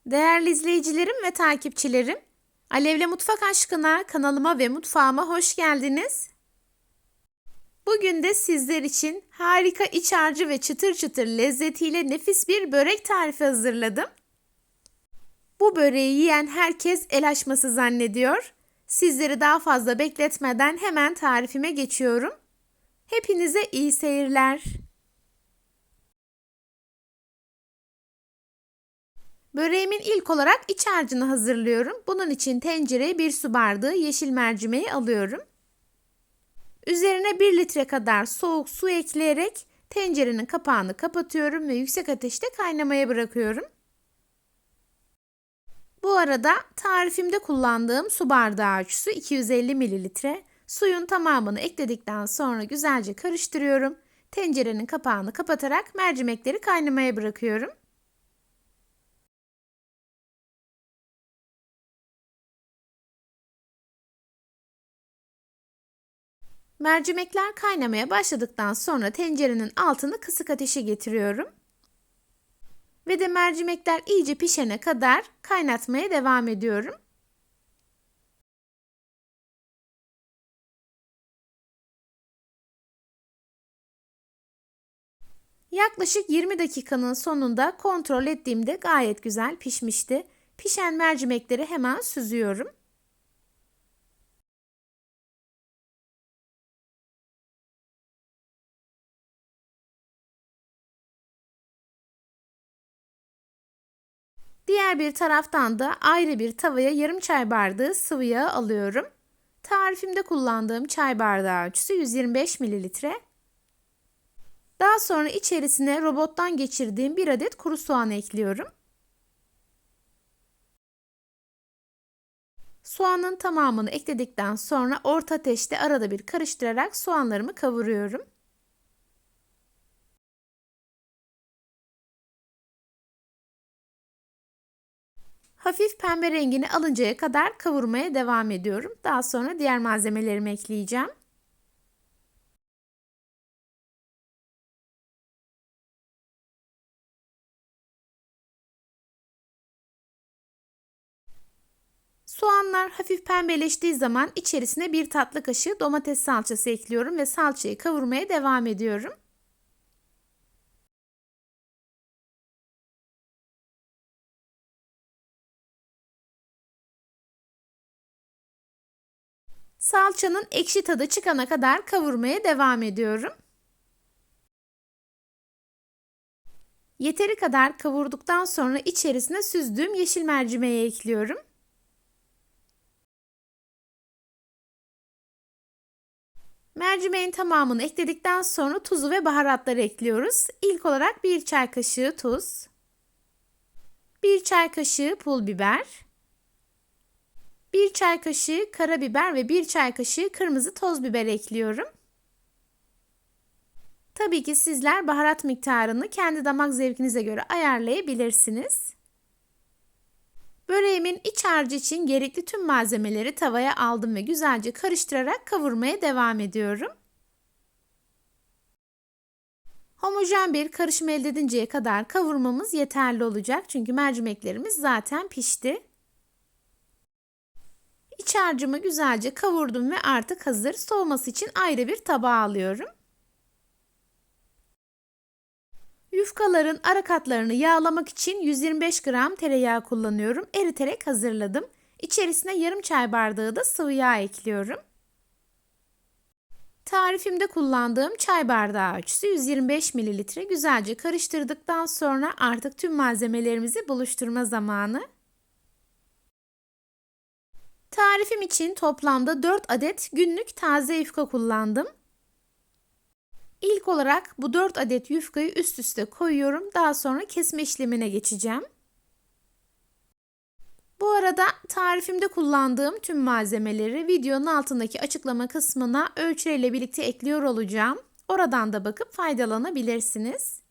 Değerli izleyicilerim ve takipçilerim, Alevle Mutfak Aşkına kanalıma ve mutfağıma hoş geldiniz. Bugün de sizler için harika iç harcı ve çıtır çıtır lezzetiyle nefis bir börek tarifi hazırladım. Bu böreği yiyen herkes el açması zannediyor. Sizleri daha fazla bekletmeden hemen tarifime geçiyorum. Hepinize iyi seyirler. Böreğimin ilk olarak iç harcını hazırlıyorum. Bunun için tencereye 1 su bardağı yeşil mercimeği alıyorum. Üzerine 1 litre kadar soğuk su ekleyerek tencerenin kapağını kapatıyorum ve yüksek ateşte kaynamaya bırakıyorum. Bu arada tarifimde kullandığım su bardağı ölçüsü 250 mililitre. Suyun tamamını ekledikten sonra güzelce karıştırıyorum. Tencerenin kapağını kapatarak mercimekleri kaynamaya bırakıyorum. Mercimekler kaynamaya başladıktan sonra tencerenin altını kısık ateşe getiriyorum. Ve de mercimekler iyice pişene kadar kaynatmaya devam ediyorum. Yaklaşık 20 dakikanın sonunda kontrol ettiğimde gayet güzel pişmişti. Pişen mercimekleri hemen süzüyorum. Diğer bir taraftan da ayrı bir tavaya yarım çay bardağı sıvı yağ alıyorum. Tarifimde kullandığım çay bardağı ölçüsü 125 mililitre. Daha sonra içerisine robottan geçirdiğim 1 adet kuru soğan ekliyorum. Soğanın tamamını ekledikten sonra orta ateşte arada bir karıştırarak soğanlarımı kavuruyorum. Hafif pembe rengini alıncaya kadar kavurmaya devam ediyorum. Daha sonra diğer malzemelerimi ekleyeceğim. Soğanlar hafif pembeleştiği zaman içerisine 1 tatlı kaşığı domates salçası ekliyorum ve salçayı kavurmaya devam ediyorum. Salçanın ekşi tadı çıkana kadar kavurmaya devam ediyorum. Yeteri kadar kavurduktan sonra içerisine süzdüğüm yeşil mercimeği ekliyorum. Mercimeğin tamamını ekledikten sonra tuzu ve baharatları ekliyoruz. İlk olarak 1 çay kaşığı tuz, 1 çay kaşığı pul biber, 1 çay kaşığı karabiber ve 1 çay kaşığı kırmızı toz biber ekliyorum. Tabii ki sizler baharat miktarını kendi damak zevkinize göre ayarlayabilirsiniz. Böreğimin iç harcı için gerekli tüm malzemeleri tavaya aldım ve güzelce karıştırarak kavurmaya devam ediyorum. Homojen bir karışım elde edinceye kadar kavurmamız yeterli olacak. Çünkü mercimeklerimiz zaten pişti. İç harcımı güzelce kavurdum ve artık hazır. Soğuması için ayrı bir tabağa alıyorum. Yufkaların ara katlarını yağlamak için 125 gram tereyağı kullanıyorum. Eriterek hazırladım. İçerisine yarım çay bardağı da sıvı yağ ekliyorum. Tarifimde kullandığım çay bardağı ölçüsü 125 mililitre. Güzelce karıştırdıktan sonra artık tüm malzemelerimizi buluşturma zamanı. Tarifim için toplamda 4 adet günlük taze yufka kullandım. İlk olarak bu 4 adet yufkayı üst üste koyuyorum. Daha sonra kesme işlemine geçeceğim. Bu arada tarifimde kullandığım tüm malzemeleri videonun altındaki açıklama kısmına ölçüyle birlikte ekliyor olacağım. Oradan da bakıp faydalanabilirsiniz.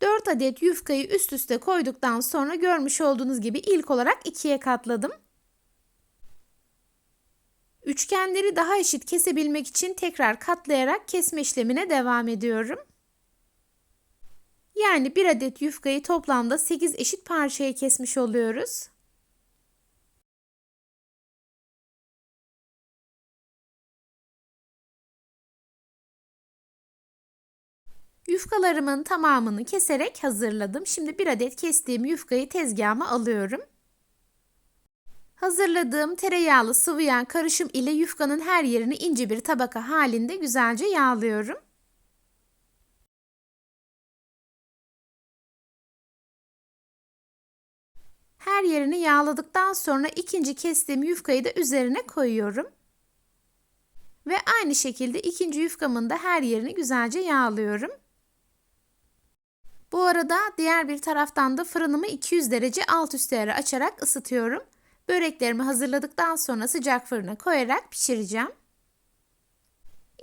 Dört adet yufkayı üst üste koyduktan sonra görmüş olduğunuz gibi ilk olarak ikiye katladım. Üçgenleri daha eşit kesebilmek için tekrar katlayarak kesme işlemine devam ediyorum. Yani bir adet yufkayı toplamda 8 eşit parçaya kesmiş oluyoruz. Yufkalarımın tamamını keserek hazırladım. Şimdi bir adet kestiğim yufkayı tezgahıma alıyorum. Hazırladığım tereyağlı sıvı yağ karışım ile yufkanın her yerini ince bir tabaka halinde güzelce yağlıyorum. Her yerini yağladıktan sonra ikinci kestiğim yufkayı da üzerine koyuyorum. Ve aynı şekilde ikinci yufkamın da her yerini güzelce yağlıyorum. Bu arada diğer bir taraftan da fırınımı 200 derece alt üst ayarı açarak ısıtıyorum. Böreklerimi hazırladıktan sonra sıcak fırına koyarak pişireceğim.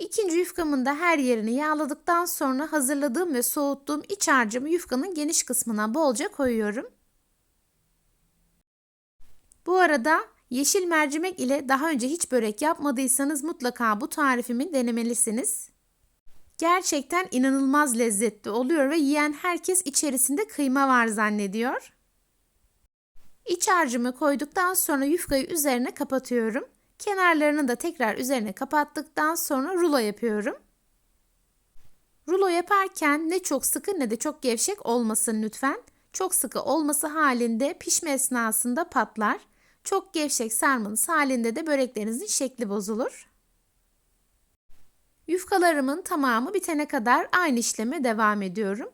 İkinci yufkamın da her yerini yağladıktan sonra hazırladığım ve soğuttuğum iç harcımı yufkanın geniş kısmına bolca koyuyorum. Bu arada yeşil mercimek ile daha önce hiç börek yapmadıysanız mutlaka bu tarifimi denemelisiniz. Gerçekten inanılmaz lezzetli oluyor ve yiyen herkes içerisinde kıyma var zannediyor. İç harcımı koyduktan sonra yufkayı üzerine kapatıyorum. Kenarlarını da tekrar üzerine kapattıktan sonra rulo yapıyorum. Rulo yaparken ne çok sıkı ne de çok gevşek olmasın lütfen. Çok sıkı olması halinde pişme esnasında patlar. Çok gevşek sarmanız halinde de böreklerinizin şekli bozulur. Yufkalarımın tamamı bitene kadar aynı işleme devam ediyorum.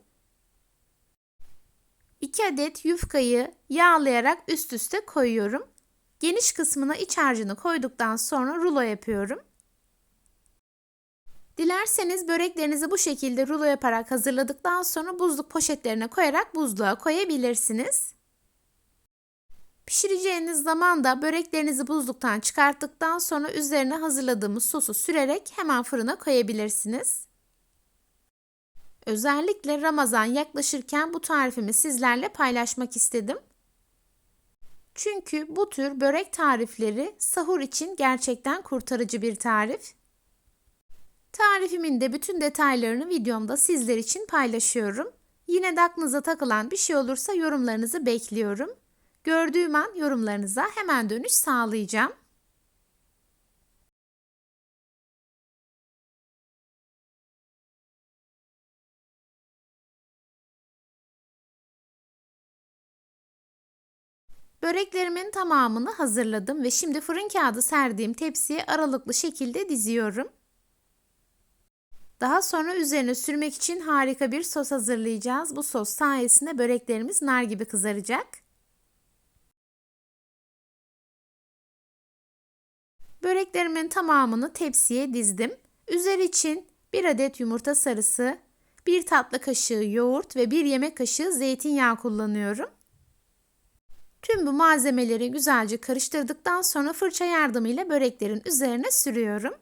2 adet yufkayı yağlayarak üst üste koyuyorum. Geniş kısmına iç harcını koyduktan sonra rulo yapıyorum. Dilerseniz böreklerinizi bu şekilde rulo yaparak hazırladıktan sonra buzluk poşetlerine koyarak buzluğa koyabilirsiniz. Pişireceğiniz zaman da böreklerinizi buzluktan çıkarttıktan sonra üzerine hazırladığımız sosu sürerek hemen fırına koyabilirsiniz. Özellikle Ramazan yaklaşırken bu tarifimi sizlerle paylaşmak istedim. Çünkü bu tür börek tarifleri sahur için gerçekten kurtarıcı bir tarif. Tarifimin de bütün detaylarını videomda sizler için paylaşıyorum. Yine de aklınıza takılan bir şey olursa yorumlarınızı bekliyorum. Gördüğüm an yorumlarınıza hemen dönüş sağlayacağım. Böreklerimin tamamını hazırladım ve şimdi fırın kağıdı serdiğim tepsiye aralıklı şekilde diziyorum. Daha sonra üzerine sürmek için harika bir sos hazırlayacağız. Bu sos sayesinde böreklerimiz nar gibi kızaracak. Böreklerimin tamamını tepsiye dizdim. Üzeri için 1 adet yumurta sarısı, 1 tatlı kaşığı yoğurt ve 1 yemek kaşığı zeytinyağı kullanıyorum. Tüm bu malzemeleri güzelce karıştırdıktan sonra fırça yardımıyla böreklerin üzerine sürüyorum.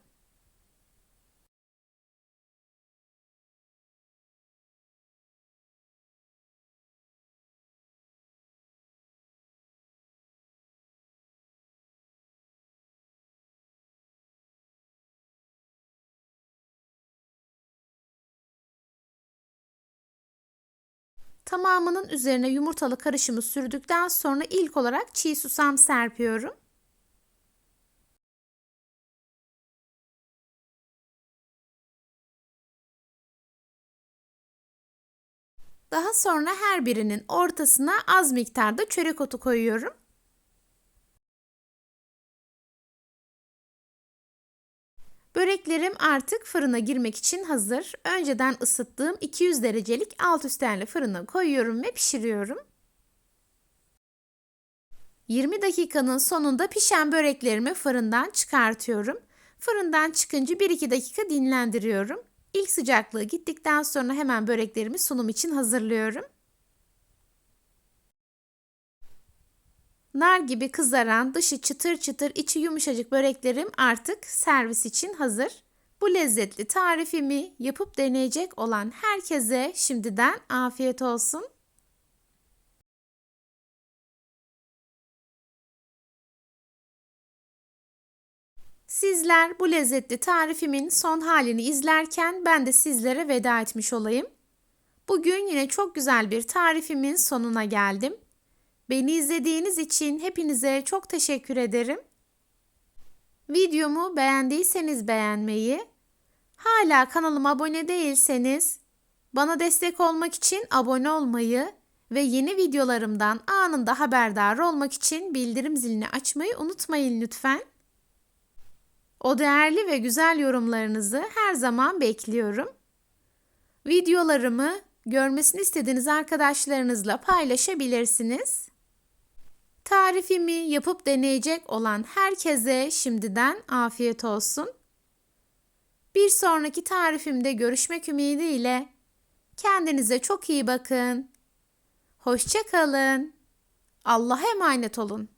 Tamamının üzerine yumurtalı karışımı sürdükten sonra ilk olarak çiğ susam serpiyorum. Daha sonra her birinin ortasına az miktarda çörek otu koyuyorum. Böreklerim artık fırına girmek için hazır. Önceden ısıttığım 200 derecelik alt üst ayarlı fırına koyuyorum ve pişiriyorum. 20 dakikanın sonunda pişen böreklerimi fırından çıkartıyorum. Fırından çıkınca 1-2 dakika dinlendiriyorum. İlk sıcaklığı gittikten sonra hemen böreklerimi sunum için hazırlıyorum. Nar gibi kızaran, dışı çıtır çıtır, içi yumuşacık böreklerim artık servis için hazır. Bu lezzetli tarifimi yapıp deneyecek olan herkese şimdiden afiyet olsun. Sizler bu lezzetli tarifimin son halini izlerken ben de sizlere veda etmiş olayım. Bugün yine çok güzel bir tarifimin sonuna geldim. Beni izlediğiniz için hepinize çok teşekkür ederim. Videomu beğendiyseniz beğenmeyi, hala kanalıma abone değilseniz bana destek olmak için abone olmayı ve yeni videolarımdan anında haberdar olmak için bildirim zilini açmayı unutmayın lütfen. O değerli ve güzel yorumlarınızı her zaman bekliyorum. Videolarımı görmesini istediğiniz arkadaşlarınızla paylaşabilirsiniz. Tarifimi yapıp deneyecek olan herkese şimdiden afiyet olsun. Bir sonraki tarifimde görüşmek ümidiyle kendinize çok iyi bakın. Hoşça kalın. Allah'a emanet olun.